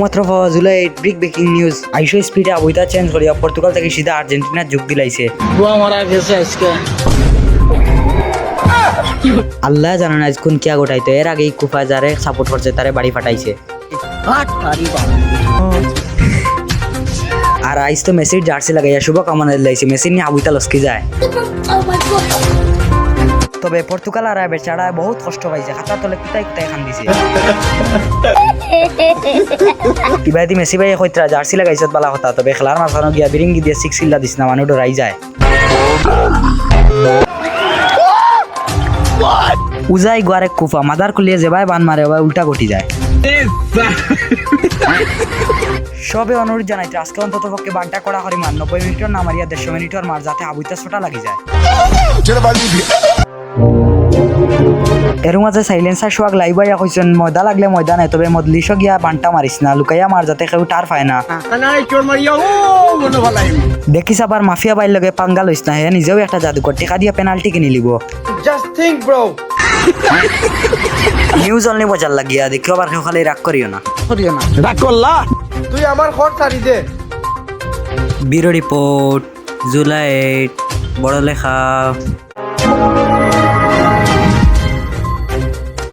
মাত্র July big breaking news আইসো স্পিডে আবহাওয়া চেঞ্জ করিয়া পর্তুগাল থেকে সিধা আর্জেন্টিনার যোগ দিলাইছে। মারা গেছে আজকে। আল্লাহ জানে না আজ কোন কিয়া গোটাইতো। এর আগেই কুফা যারে সাপোর্ট করছে তারে বাড়ি ফাটাইছে। আর আইস তো মেসির জার্সি লাগাইয়া শুভকামনা দিলাইছে। মেসি নিয়ে আবুইতা লস্কি যায়। তবে পর্তুগাল আর বেচারা বহুত কষ্ট পাইছে। খাতা তলে কোথায় কোথায় খান দিছে। ইবাদি মেসি ভাই কইতরা জার্সি লাগাইছত বালা কথা। তবে খেলার মাঝখানে গিয়া বিরিঙ্গি দিয়ে সিক্স সিল্লা দিস না, মানুষ ডরাই যায়। উজাই গোয়ারে কুফা মাদার কুলিয়ে যে ভাই বান মারে ভাই উল্টা ঘটি যায়। সবে অনুরোধ জানাইতে আজকে অন্তত পক্ষে বানটা করা করি মান 90 মিনিটের না মারিয়া 150 মিনিটের মার যাতে আবুইতা ছোটা লাগি যায়। এর মাঝে সাইলেন্সার সোয়াগ লাইবাইয়া কইছেন ময়দা লাগলে ময়দা নাই, তবে মদলিশ গিয়া বানটা মারিস না, লুকাইয়া মার যাতে কেউ টার পায় না। দেখিস আবার মাফিয়া বাইর লগে পাঙ্গা লইস না। হে নিজেও একটা জাদুকর টিকা দিয়া পেনাল্টি কিনে লিব। নিউজ অনলি মজার লাগিয়া দেখিও আবার কেউ খালি রাগ করিও না। তুই আমার ঘর ছাড়ি দে। ব্যুরো রিপোর্ট, জুলাই বড় লেখা।